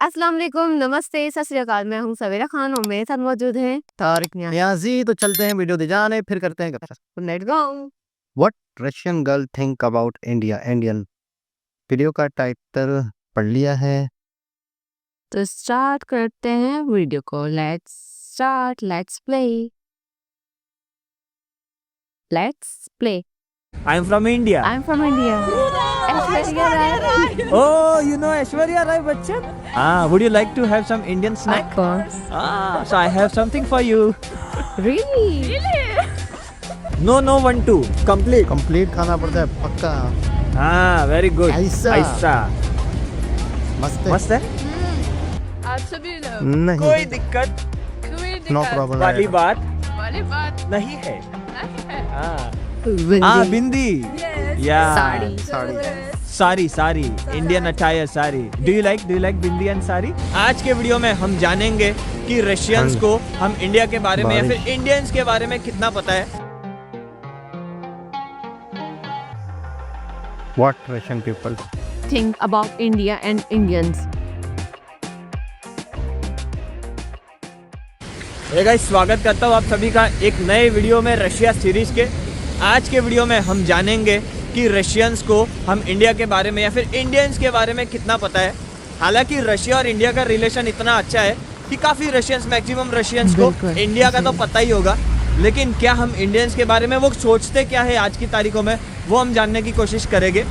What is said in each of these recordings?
अस्सलाम वालेकुम, नमस्ते, सत श्री अकाल। मैं हूँ सवेरा खान और मेरे साथ मौजूद हैं तारिक नियाजी। तो चलते हैं वीडियो दे जाने, फिर करते हैं गपशप। Let's go. What Russian girl think about India. Indian video का टाइटल पढ़ लिया है। तो स्टार्ट करते हैं वीडियो को। Let's start, let's play. I'm from India. I am from India. Aishwarya Rai. Oh, you know Aishwarya Rai Bachchan? Would you like to have some Indian snack? Of course. So I have something for you. Really? No, 1, 2. Complete. Complete खाना पड़ता है पक्का। Very good. ऐसा। मस्त है। मस्त है? आपसे भी लो। नहीं, कोई दिक्कत कोई नो दिक्कत प्रॉब्लम। वाली बात वाली बात नहीं है। नहीं है। बिंदी। Yes. Yeah. Sari Indian attire sari. Do you like bindi and sari? आज के वीडियो में हम जानेंगे कि रशियंस को हम इंडिया के बारे में या फिर इंडियंस के बारे में कितना पता है। What Russian people Think about India and Indians. Hey guys, स्वागत करता हूँ आप सभी का एक नए वीडियो में रशिया सीरीज के। आज के वीडियो में हम जानेंगे कि रशियंस को हम इंडिया के बारे में या फिर इंडियंस के बारे में कितना पता है। हालांकि रशिया और इंडिया का रिलेशन इतना अच्छा है कि काफ़ी रशियंस, मैक्सिमम रशियंस को बिल्कुल। इंडिया का तो पता ही होगा, लेकिन क्या हम इंडियंस के बारे में वो सोचते क्या है आज की तारीखों में, वो हम जानने की कोशिश करेंगे।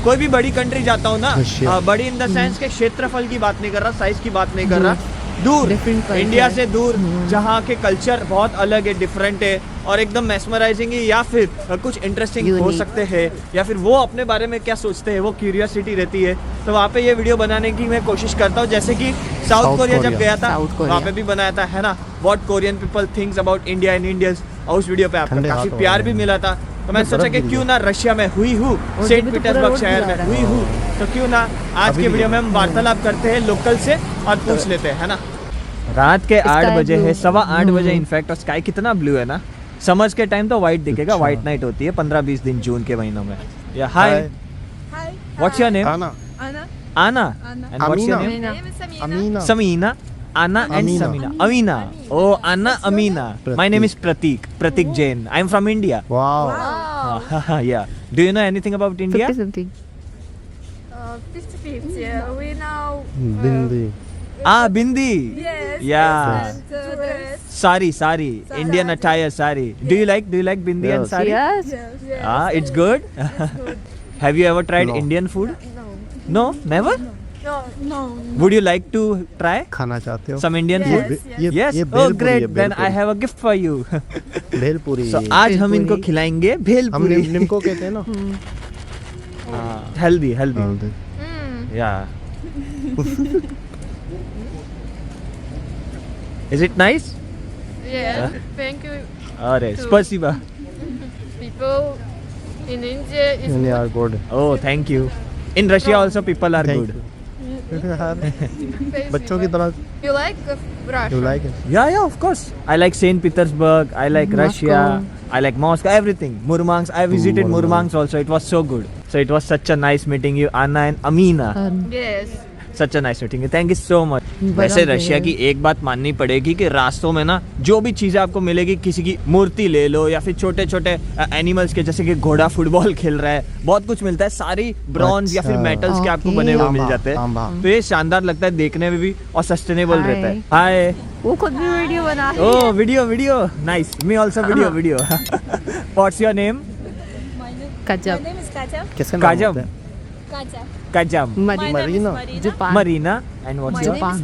कोई भी बड़ी कंट्री जाता हूँ ना, रशिया। बड़ी इन द सेंस के क्षेत्रफल की बात नहीं कर रहा, साइज की बात नहीं कर रहा, दूर, Different culture। इंडिया से दूर, जहाँ के कल्चर बहुत अलग है, डिफरेंट है और एकदम मेस्मराइजिंग है, या फिर कुछ इंटरेस्टिंग हो Unique। सकते हैं, या फिर वो अपने बारे में क्या सोचते हैं, वो क्यूरियोसिटी रहती है। तो वहाँ पे ये वीडियो बनाने की मैं कोशिश करता हूँ। जैसे कि साउथ कोरिया जब गया था, South Korea। वहाँ पे भी बनाया था, है ना, what Korean people thinks about India and Indians. और उस वीडियो पे आपका ठंडे काफी हाथ प्यार हो भी गए। मिला था। तो मैंने सोचा कि क्यों ना रशिया में हुई हूँ, और सेंट जब भी तो पीटर्सबर्ग पूरा शहर रोड में जा हुई रहा हूँ, तो क्यों ना आज अभी के भी वीडियो में हम वार्तालाप करते हैं लोकल से और पूछ लेते हैं, है ना। रात के 8 Sky बजे है, blue। 8:15 बजे इनफैक्ट, और स्काई कितना ब्लू है ना। समर्स के टाइम तो व्हाइट दिखेगा, अच्छा। व्हाइट नाइट होती है 15-20 दिन जून के महीनों में। Yeah hi, Hi. What's your name? Anna Anna. Anna. Anna. And what's your Amina. Name? My name is Samina. Amina. Samina. Anna and Amina. Samina. Amina. Oh Anna Amina. My name is Pratik Jain. I am from India. Wow. Wow. Yeah do you know anything about India? 50 something. 50-50. We know. Bindi. Bindi. Yes. Yeah. And dress. Sari Indian attire sari. Do you like bindi and Yes। सारी? Yes. Yes. It's good. Have you ever tried No। Indian food? No. No, never. No. Would you like to try खाना चाहते हो? some Indian Yes. food? ये Yes. ये Oh, bhelpuri great. है, Then I bhelpuri. have a gift for you. Bhelpuri. So आज हम इनको भेलपुरी। खिलाएंगे हम भेलपुरी। निम्को कहते हैं ना। Healthy. Mm. Yeah. Is it nice? Yeah. Thank you. अरे स्पसिबा। People in India is They are good। Oh, thank you. In Russia also people are Thank good. you। बच्चों की तरह। You like Russia? You like it? Yeah, of course. I like Saint Petersburg. I like Moscow। Russia. I like Moscow. Everything. Murmansk. I visited Murmansk। Murmansk also. It was so good. So it was such a nice meeting you, Anna and Amina. Yes. Such a nice meeting you. Thank you so much. बड़ा वैसे बेहद। Russia की एक बात माननी पड़ेगी कि रास्तों में ना जो भी चीज़ें आपको मिलेगी, किसी की मूर्ति ले लो या फिर छोटे छोटे एनिमल्स के, जैसे कि घोड़ा फुटबॉल खेल रहा है, बहुत कुछ मिलता है, सारी ब्रॉन्ज या फिर अच्छा। मेटल्स के आपको Okay। बने हुए मिल तांबा, जाते हैं। तांबा। तो ये शानदार लगता है देखने में भी और सस्टेनेबल Hi। रहता है। हाय। वो खुद भी वीडियो बना रही Oh, है। video. Nice. Me also video. What's your name? Kajab। name is Katya. कैसे नाम काजम। होते हैं? Katya. Kajam. Marina। Japan. Marina. And what's your? Japan।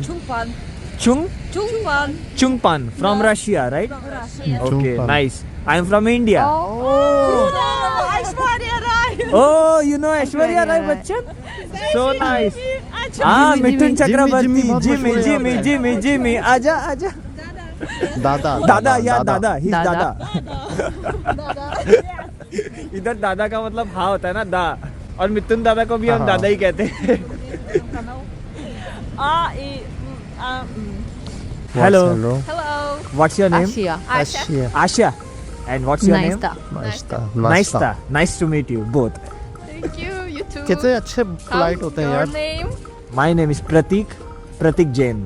Chungpan. Chungpan from Russia, right? Russia. Okay, Chungpan। nice. I'm from India. Aishwarya Rai. Oh, you know Aishwarya Rai Bachchan? So nice. Jimmy, Mithun Jimmy। Chakraborty. Jimmy बहुत Jimmy मशहूर है यहाँ पे। Jimmy आजा। दादा। दादा या दादा, he's दादा। दादा। इधर दादा का मतलब हाँ होता है ना, दा, और मिथुन दादा को भी हम हाँ। दादा ही कहते हैं। Hello. Hello. What's your name? Asia. Asia। Asha. And what's your name? नाइस्ता। नाश्ता। Nice to meet you both. Thank you. You too. कितने अच्छे पोलाइट होते हैं Your यार। name? My name is Pratik. Pratik Jain.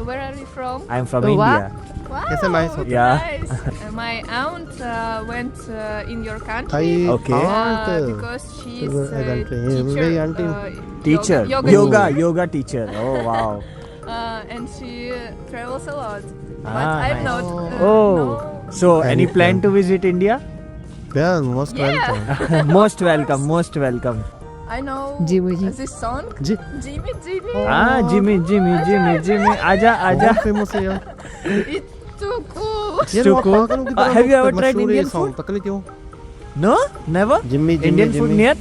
Where are you from? I am from What? India. Wow, कैसे nice होता Yeah. nice. My aunt went in your country. भाई Okay. Because she is I don't think- teacher, मेरी auntie- Teacher. yoga, Yoga teacher. Oh wow. and she travels a lot. But Ah, I'm nice. not. Oh. No. So any Any plan to visit India? Yeah, most Yeah. welcome. Most welcome. Most welcome. I know Jimmy Ji. this song. Ji Jimmy, Jimmy. Ah, Jimmy. आजा आजा. बहुत famous है यार. It's too cool. यार Too वो cool. पागलों की तरह Have you ever मशहूर tried है ये Indian song, food? पता नहीं क्यों. No, never. Jimmy, Indian food Jimmy. yet?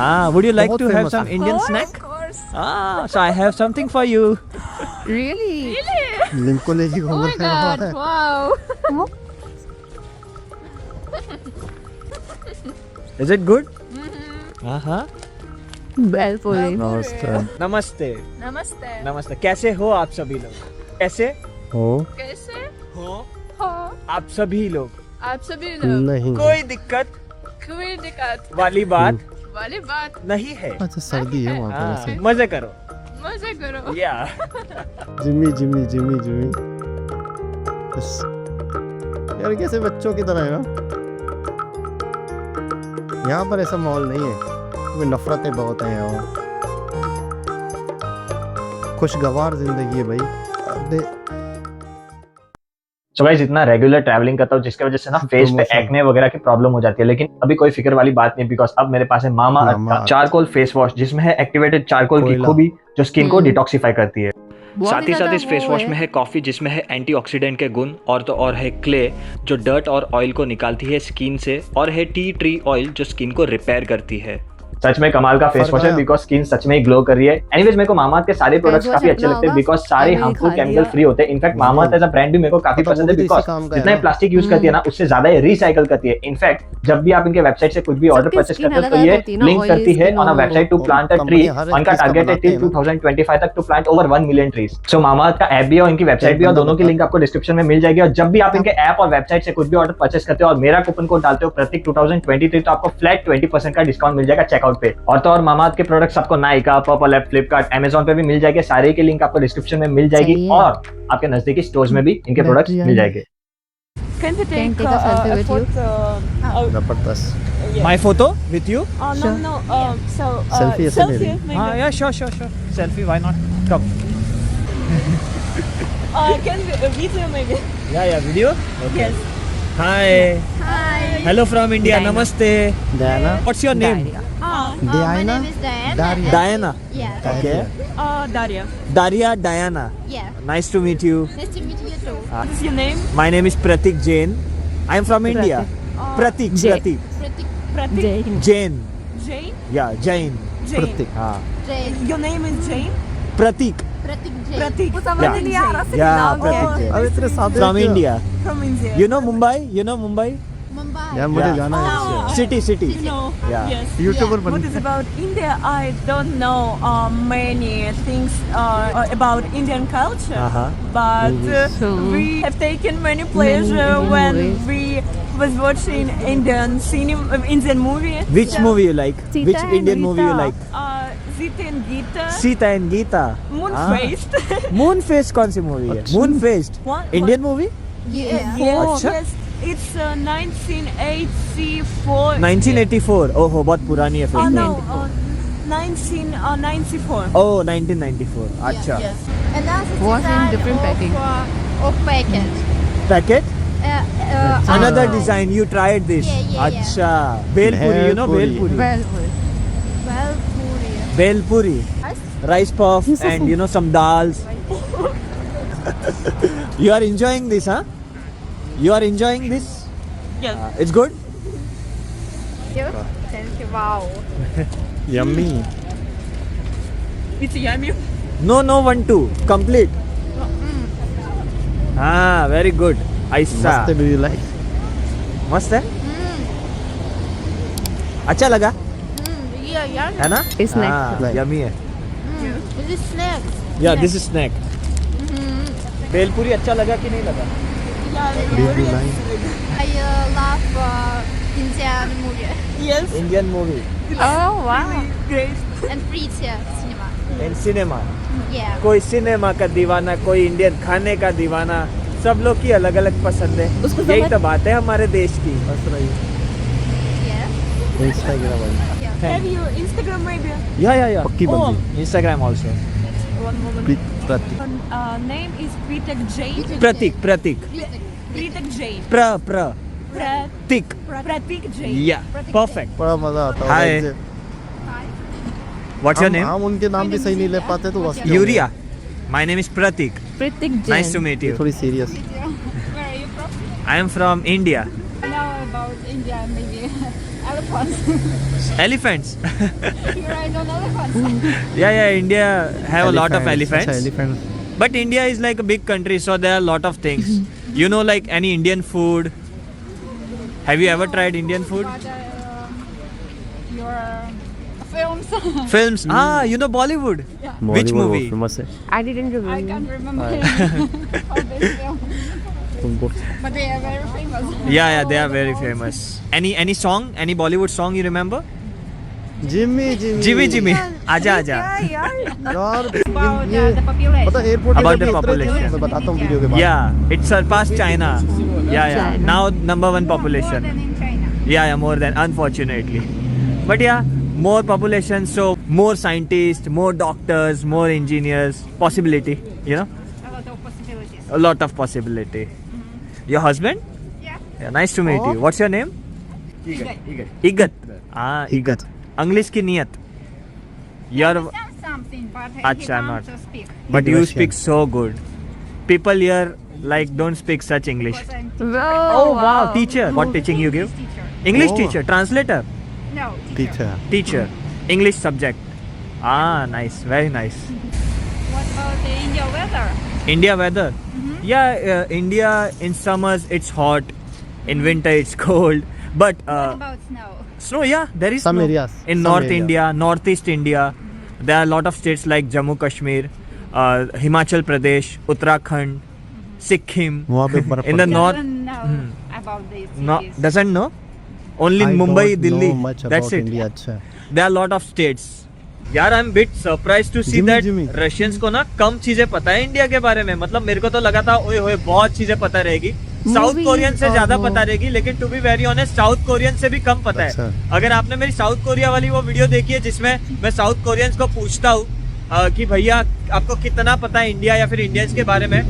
Ah, would you like बहुत to have famous some है. Indian Of snack? course. Ah, so I have something for you. Really? Really? लिंको लेके Oh घूम my रहा god, है. wow. Is it good? हाँ. Belpuri. नमस्ते. नमस्ते. Namaste. नमस्ते. कैसे हो आप सभी लोग? कैसे हो कैसे हो हो आप सभी लोग? आप सभी लोग? नहीं. कोई दिक्कत कोई दिक्कत वाली बात वाली बात नहीं है. अच्छा सर्दी है वहाँ पर हाँ, ऐसे. मजे करो. मजे करो. या. जिमी. बस. यार कैसे बच्चों की तरह है ना. यहाँ पर ऐसा माहौल नहीं है. क्योंकि नफरतें बहुत हैं यहाँ. खुशगवार जिंदगी है भाई. अबे सो गाइस इतना रेगुलर ट्रैवलिंग करता हूँ जिसकी वजह से ना फेस पे Promotion. एक्ने वगैरह की प्रॉब्लम हो जाती है, लेकिन अभी कोई फिक्र वाली बात नहीं बिकॉज अब मेरे पास है मामा मामा चारकोल फेस वॉश जिसमें है एक्टिवेटेड चारकोल की कोयला। खूबी जो स्किन को डिटॉक्सिफाई करती है। बहुत साथ ही साथ ज़्यादा इस फेस वो वॉश में है कॉफी जिसमें है एंटीऑक्सीडेंट के गुण, और तो और है क्ले जो डर्ट और ऑयल को निकालती है स्किन से, और है टी ट्री ऑयल जो स्किन को रिपेयर करती है। सच में कमाल का फेस वॉश है बिकॉज स्किन सच में ही ग्लो कर रही है। एनीवेज मेरे को मामाअर्थ के सारे प्रोडक्ट्स wash काफी अच्छे अपना लगते हैं होगा, बिकॉज सारे मैंने हार्मफुल खा केमिकल लिया। फ्री होते हैं। In fact Mamaearth as a brand भी मेरे को काफी मतलब पसंद है वो भी बिकॉज इसी काम का है जितना ना। प्लास्टिक यूज करती है ना उससे ज्यादा ये रिसाइकल करती है। इनफैक्ट जब भी आप इनके वेबसाइट से कुछ भी ऑर्डर सबकी परचेस skin करते हो तो अलग-अलग ये होती है ना, लिंक oily करती है skin ऑन अ और वेबसाइट टू वो प्लांट अ कंपनी ट्री। हर एक उनका चीज़ का टारगेट है बनाते टिल हैं ना। 2025 तक to plant over 1 million trees. So Mamaearth का ऐप भी है और इनकी वेबसाइट भी है और दोनों की लिंक आपको डिस्क्रिप्शन में मिल जाएगी। और जब भी आप इनके ऐप और वेबसाइट से कुछ भी ऑर्डर परचेस करते हो और मेरा कूपन कोड डालते हो प्रतीक 2023 तो आपको फ्लैट 20% का डिस्काउंट मिल जाएगा चेकआउट पे। और तो और मामाअर्थ के प्रोडक्ट्स आपको Nykaa, purple app, Flipkart, Amazon पे भी मिल जाएंगे। सारे की लिंक आपको डिस्क्रिप्शन में मिल जाएगी सही है। और आपके नजदीकी स्टोर्स में भी इनके प्रोडक्ट्स मिल जाएंगे। Can we Can take a selfie with you? जबरदस्त. My photo with you? no, no. So Selfie ऐसे ले रही. maybe. हाँ या sure selfie why not come Can we video maybe? या video Yes. Hi Hi. Hello from India Diana. नमस्ते Diana? What's your name? Diarrhea. My Diana? name is Diana. Daria. Diana. Yeah. Okay. Daria. Daria Diana. Yeah. Nice to meet you. Nice to meet you too. What is your name? My name is Pratik Jain. I am from India. Pratik. J. Pratik. Jai Hind. Jain. Jane. Yeah, Jain. प्रतीक. हाँ. Jane. Your name is Jane? Pratik. Pratik Jane. Pratik. Yeah, Pratik Jain. अब इतने सादे From क्यों? India. From India. You know Mumbai? You know Mumbai? Mumbai. यार मुझे Yeah. जाना है. City. No. Yeah. Yes. YouTuber What बन. is about India? I don't know many things about Indian culture, Uh-huh. but So- we have taken many pleasure Indian when movies. we was watching Indian movie. Which movie you like? Sita Which and Indian movie you Rita. like? Zita and Gita. Sita and Geeta. Moonfaced. Moonfaced कौन सी movie है? अच्छा. Moonfaced. What? Indian movie? Yeah. अच्छा. Yes. It's 1984. 1984. ओहो बहुत पुरानी है Oh film. no. 1994. Oh 1994. अच्छा. Yes. And that's the Was in design different packing. of packet. Packet? Another I- design. You tried this? Yeah. अच्छा. Belpuri. You know Belpuri. Belpuri. Well, puri. Belpuri. Rice puff and you know some dals. You are enjoying this, huh? You are enjoying this? Yes. It's good? Thank you. Wow. Yummy. It's yummy. No, 1, 2. Complete. Ah, very good. ऐसा मस्त do you like? मस्त है? अच्छा लगा Yeah. है ना? It's snack. हाँ, yummy है. This is snacks. Yeah, this is snack. Bhelpuri अच्छा लगा कि नहीं लगा? Do you like? I love Indian movie Yes. Indian movie Oh wow. Great. and pretty cinema. in cinema. Yeah. कोई सिनेमा का दीवाना, कोई इंडियन खाने का दीवाना, सब लोग की अलग अलग पसंद है। उसको यही समझ- तो बात है हमारे देश की। बस रही Yeah. इंस्टाग्राम वाली Have you Instagram maybe? या पक्की बंदी। Instagram also. One moment. Pratik Name is Pritak Jain. Pratik Pratik Pritak Jain. प्र Pratik. तिक Pratik Jain. या परफेक्ट। बड़ा मजा आता है Hi. उनसे। What's your name? हम उनके नाम भी सही नहीं ले पाते तो बस यूरिया। My name is Pratik. Pratik nice to Jain. Meet you. थोड़ी serious Where are you from? I am from India. Now about India, maybe elephants. Elephants. You're right on elephants. Yeah India have a lot of अच्छा elephants, elephant but India is like a big country, so there are a lot of things. You know, like any Indian food. Have you ever tried Indian food? But your films, Films. Ah, you know Bollywood. Which movie? Famous है I didn't I remember. can't remember all these films, तुमको but they are very famous. Yeah, they are very famous. Any song? Any Bollywood song you remember? Jimmy Jimmy Jimmy Jimmy. आजा आजा. यार About ये the population. पता airport About the population. मैं बताता हूँ video के बाद Yeah, it surpassed China. Yeah. China. Now number one More population. than in China. Yeah, more than, unfortunately. But yeah, more population, so more scientists, more doctors, more engineers. Possibility, you know, A lot of possibilities. a lot of possibility. Your husband? Yeah. Yeah, nice to meet you. What's your name? Igat. Ah, इगत English की नियत. You're, Understand something, but he Acha, can't not. speak. but you Russian. speak so good. People here like don't speak such English. Because I'm Oh wow, teacher. What teaching you give? teacher. English Oh. teacher, translator, No, teacher teacher, English subject. Ah, nice, very nice. What about the India weather? India weather. Yeah, India in summers it's hot, in winter it's cold. But What about snow? snow, yeah, there is Some snow. areas, In some North areas. India, Northeast India, there are a lot of states like Jammu Kashmir, Himachal Pradesh, Uttarakhand, Sikkim. वहाँ पे बर्फ In the पड़ती है। north, Doesn't know about these no, cities. doesn't know. Only I Mumbai, don't Delhi. know much That's about it. India अच्छा है There are a lot of states. यार I am bit surprise to see Jimmy, that Jimmy. Russians को ना कम चीजें पता है India के बारे में। मतलब मेरे को तो लगा था ओए होए बहुत चीजें पता रहेगी, साउथ Movies, कोरियन से ज्यादा oh. पता रहेगी, लेकिन to be very honest South Korean से भी कम पता है। अच्छा। अगर आपने मेरी साउथ कोरिया वाली वो वीडियो देखी है जिसमें मैं साउथ कोरियंस को पूछता हूँ कि भैया आपको कितना पता है इंडिया या फिर इंडियंस के बारे में,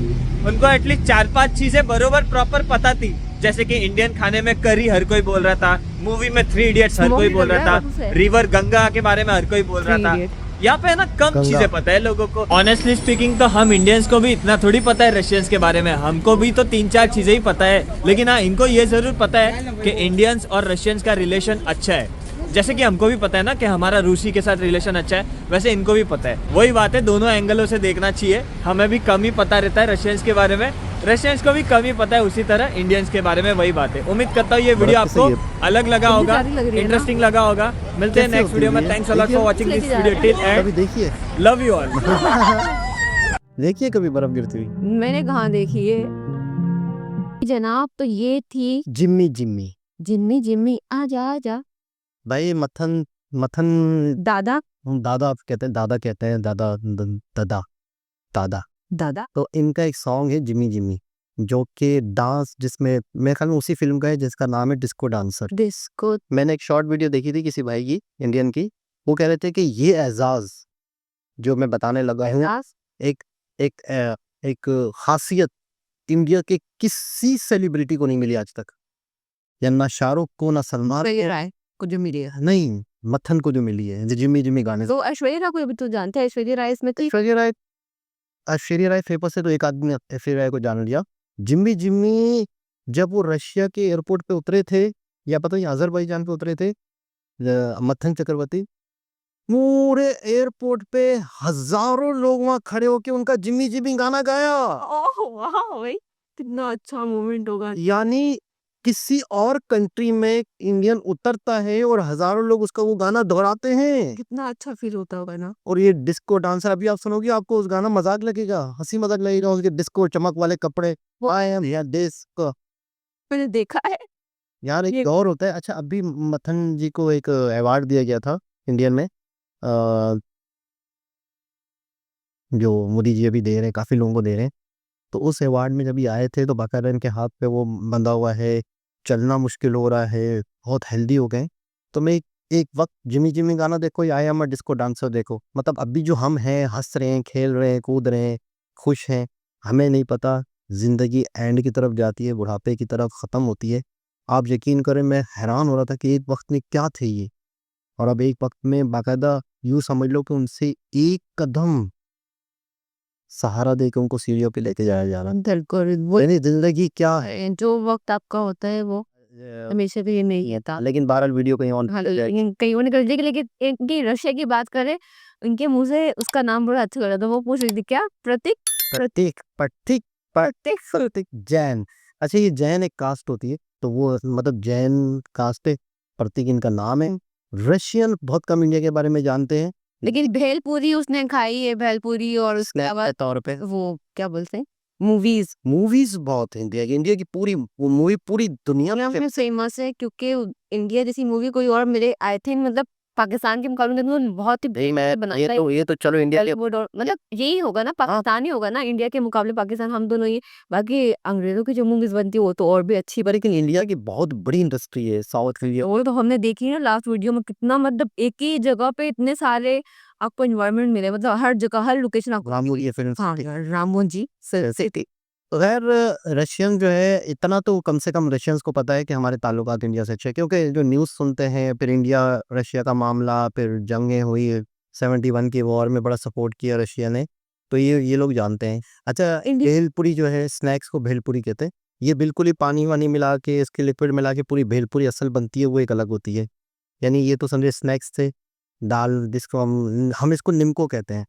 उनको एटलीस्ट 4-5 चीजें बरोबर प्रॉपर पता थी। जैसे कि इंडियन खाने में करी हर कोई बोल रहा था, मूवी में 3 इडियट्स हर कोई Movie बोल लग रहा रहा है था, वापस से। रिवर गंगा के बारे में हर कोई बोल रहा 3 था। Idiot. यहाँ पे है ना कम गंगा। चीजें पता है लोगों को। ऑनेस्टली स्पीकिंग तो हम इंडियंस को भी इतना थोड़ी पता है रशियंस के बारे में, हमको भी तो 3-4 चीजें ही पता है। लेकिन हाँ, इनको ये जरूर पता है कि इंडियंस और रशियंस का रिलेशन अच्छा है। जैसे कि हमको भी पता है ना कि हमारा रूसी के साथ रिलेशन अच्छा है, वैसे इनको भी पता है। वही बात है, दोनों एंगलों से देखना चाहिए। हमें भी कम ही पता रहता है रशियंस के बारे में, रशियंस को भी कम ही पता है, उसी तरह इंडियंस के बारे में। वही बात है। उम्मीद करता हूँ ये वीडियो बर्फ से आपको ये- अलग लगा कितनी होगा, प्यारी लग रही है ना? इंटरेस्टिंग लगा होगा। मिलते हैं कैसे नेक्स्ट होती वीडियो है में। ये? थैंक्स अ लॉट फॉर देखिए, वाचिंग दिस लेके जा वीडियो रहा टिल कभी एंड देखिए लव यू ऑल। देखिए कभी बर्फ गिरती हुई मैंने कहाँ देखी है जनाब। तो ये थी जिम्मी जिम्मी जिम्मी जिम्मी आजा आजा भाई मथन मथन दादा दादा कहते हैं, दादा कहते हैं, दादा दादा दादा दादा। तो इनका एक सॉन्ग है जिम्मी जिम्मी, जो कि डांस जिसमें मेरे ख्याल में उसी फिल्म का है जिसका नाम है डिस्को डांसर। डिस्को मैंने एक शॉर्ट वीडियो देखी थी किसी भाई की, इंडियन की, वो कह रहे थे कि ये एजाज जो मैं बताने लगा हूँ दास। एक एक एक खासियत इंडिया के किसी सेलिब्रिटी को नहीं मिली आज तक, या ना शाहरुख को ना सलमान ऐश्वर्या राय को जो मिली है। नहीं, मथन को जो मिली है जो जिम्मी जिम्मी गाने से। तो ऐश्वर्या राय को भी तो जानते हैं। ऐश्वर्या राय इसमें तो ऐश्वर्या राय फेमस है तो एक आदमी ने ऐश्वर्या राय को जान लिया। जिम्मी जिम्मी जब वो रशिया के एयरपोर्ट पे उतरे थे, या पता नहीं अजरबैजान पे उतरे थे, मथन चक्रवर्ती, पूरे एयरपोर्ट पे हजारों लोग वहां खड़े होके उनका जिम्मी जिम्मी गाना गाया। ओह वाह भाई, कितना अच्छा मोमेंट होगा। यानी किसी और कंट्री में इंडियन उतरता है और हजारों लोग उसका वो गाना दोहराते हैं, कितना अच्छा फील होता होगा ना। और ये डिस्को डांसर अभी आप सुनोगे आपको उस गाना मजाक लगेगा, हंसी मजाक लगेगा, उसके डिस्को चमक वाले कपड़े, आई एम हियर डिस्को। मैंने देखा है। यार एक ये- दौर होता है। अच्छा, अभी मथन जी को एक अवार्ड दिया गया था इंडियन में, जो मोदी जी अभी दे रहे हैं, काफ़ी लोगों को दे रहे हैं। तो उस अवार्ड में जब ये आए थे तो बाकायदा इनके हाथ पे वो बंधा हुआ है, चलना मुश्किल हो रहा है, बहुत हेल्दी हो गए। तो मैं एक वक़्त जिमी जिमी गाना देखो या I am a disco dancer देखो, मतलब अभी जो हम हैं, हँस रहे हैं, खेल रहे हैं, कूद रहे हैं, खुश हैं, हमें नहीं पता ज़िंदगी एंड की तरफ जाती है, बुढ़ापे की तरफ ख़त्म होती है। आप यकीन करें मैं हैरान हो रहा था कि एक वक़्त में क्या थे ये, और अब एक वक़्त में बाकायदा यूँ समझ लो कि उनसे एक कदम सहारा देके उनको सीढ़ियों पे लेके जाया जा रहा है। बिल्कुल वो यानी ज़िंदगी क्या है? जो वक्त आपका होता है वो हमेशा के लिए नहीं रहता। लेकिन बहरहाल वीडियो कहीं और हाँ, लेकिन कहीं और निकल जाएगी। लेकिन इनकी रशिया की बात करें, उनके मुंह से उसका नाम बड़ा अच्छा लग रहा था। वो पूछ रही थी क्या प्रतीक प्रतीक प्रतीक प्रतीक प्रतीक जैन। अच्छा, ये जैन एक कास्ट होती है, तो वो मतलब जैन कास्ट है, प्रतीक इनका नाम है। रशियन बहुत कम इंडिया के बारे में जानते हैं। लेकिन भेलपूरी उसने खाई है, भेलपूरी और उसके स्नैक अलावा के तौर पे वो क्या बोलते हैं मूवीज मूवीज बहुत है इंडिया की पूरी वो मूवी पूरी दुनिया में में फेमस है, क्योंकि इंडिया जैसी मूवी कोई और मिले आई थिंक मतलब पाकिस्तान के मुकाबले में तो बहुत ही नहीं, मैं बनाता है ये तो चलो इंडिया के बॉलीवुड। और मतलब यही होगा ना, पाकिस्तान ही होगा ना इंडिया के मुकाबले, पाकिस्तान हम दोनों ही। बाकी अंग्रेजों की जो मूवीज बनती है वो तो और भी अच्छी बनी। लेकिन इंडिया की बहुत बड़ी इंडस्ट्री है साउथ इंडिया। वो तो हमने देखी ना लास्ट वीडियो में, कितना मतलब एक ही जगह पे इतने सारे आपको एनवायरनमेंट मिले, मतलब हर जगह हर लोकेशन आपको। रामू ये फिल्म हाँ यार, रामोहन जी सिटी। खैर, रशियन जो है इतना तो कम से कम रशियंस को पता है कि हमारे ताल्लुकात इंडिया से अच्छे हैं, क्योंकि जो न्यूज़ सुनते हैं, फिर इंडिया रशिया का मामला, फिर जंगें हुई 71 की वॉर में बड़ा सपोर्ट किया रशिया ने, तो ये लोग जानते हैं। अच्छा, भेलपुरी जो है, स्नैक्स को भेलपुरी कहते हैं। ये बिल्कुल ही पानी वानी मिला के, इसके लिक्विड मिला के पूरी भेलपुरी असल बनती है, वो एक अलग होती है। यानी ये तो समझे स्नैक्स थे, दाल जिसको हम इसको निम्को कहते हैं।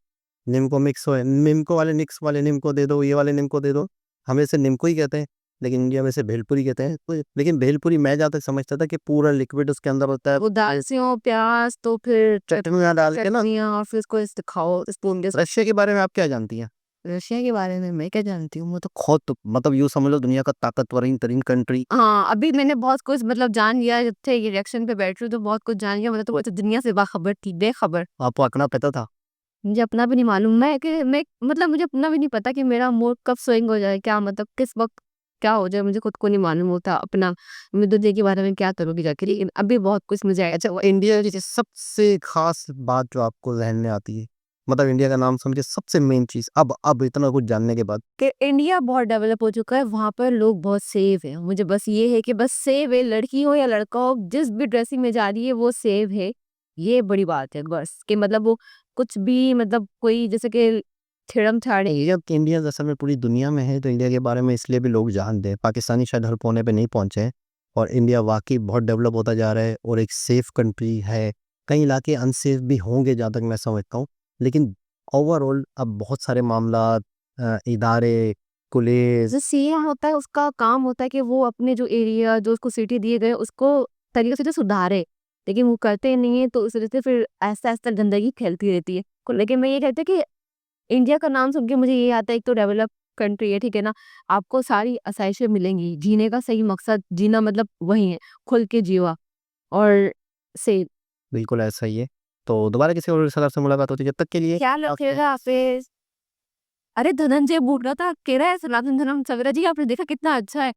निम्को मिक्स हो, निम्को वाले निक्स वाले निम्को दे दो, ये वाले निम्को दे दो। हम इसे निम्को ही कहते हैं, लेकिन इंडिया में इसे भेलपुरी कहते हैं। तो लेकिन भेलपुरी मैं जहाँ तक समझता था कि पूरा लिक्विड उसके अंदर होता है, वो दाल से हो, प्याज तो फिर चटनियाँ डाल के ना। चटनियाँ, और फिर इसको ऐसे खाओ स्पून के साथ। रशिया के बारे में आप क्या जानती हैं? रशिया के बारे में मैं क्या जानती हूँ, वो तो खुद मतलब यूँ समझ लो दुनिया का ताकतवरीन तरीन कंट्री। हाँ, अभी मैंने बहुत कुछ मतलब जान लिया, जब थे ये रिएक्शन पे बैठ रही हूँ तो बहुत कुछ जान लिया। मतलब तो वो तो दुनिया से बाखबर थी, बेखबर। आपको आंकड़ा पता था? मुझे अपना भी नहीं मालूम, मैं मतलब मुझे अपना भी नहीं पता कि मेरा मूड कब स्विंग हो जाए, क्या मतलब किस वक्त क्या हो जाए, मुझे खुद को नहीं मालूम होता अपना। मैं दुनिया के बारे में क्या करूँगी जाके, लेकिन अभी बहुत कुछ मुझे अच्छा, वो इंडिया की सबसे खास बात जो आपको ज़हन में आती है, मतलब इंडिया का नाम सुन के सबसे मेन चीज़ अब इतना कुछ जानने के बाद? कि इंडिया बहुत डेवलप हो चुका है, वहाँ पर लोग बहुत सेव है। मुझे बस ये है कि बस सेव है, लड़की हो या लड़का हो, जिस भी ड्रेसिंग में जा रही है वो सेव है। ये बड़ी बात है बस, कि मतलब वो कुछ भी मतलब कोई जैसे कि छेड़म-छाड़ ये जब इंडिया असल में पूरी दुनिया में है, तो इंडिया के बारे में इसलिए भी लोग जानते हैं। पाकिस्तानी शायद हर कोने पे नहीं पहुँचे हैं, और इंडिया वाक़ई बहुत डेवलप होता जा रहा है और एक सेफ कंट्री है। कई इलाके अनसेफ भी होंगे जहाँ तक मैं समझता हूँ, लेकिन ओवरऑल अब बहुत सारे मामलात, इदारे, पुलिस। जो सीएम होता है उसका काम होता है कि वो अपने जो एरिया जो उसको सिटी दिए गए उसको तरीके से तो सुधारे, लेकिन वो करते नहीं है, तो उस वजह से फिर ऐसा गंदगी फैलती रहती है। लेकिन मैं ये कहती हूँ कि इंडिया का नाम सुन के मुझे ये आता है, एक तो डेवलप कंट्री है, ठीक है ना, आपको सारी आसाइशें मिलेंगी, जीने का सही मकसद जीना मतलब वही है, खुल के जियो और से बिल्कुल ऐसा ही है। तो दोबारा किसी और सलाह से मुलाकात होती है, जब तक के लिए ख्याल रखिएगा। हाफिज। अरे धनंजय बोल रहा था, कह रहा है सनातन धर्म सवेरा जी आपने देखा कितना अच्छा है।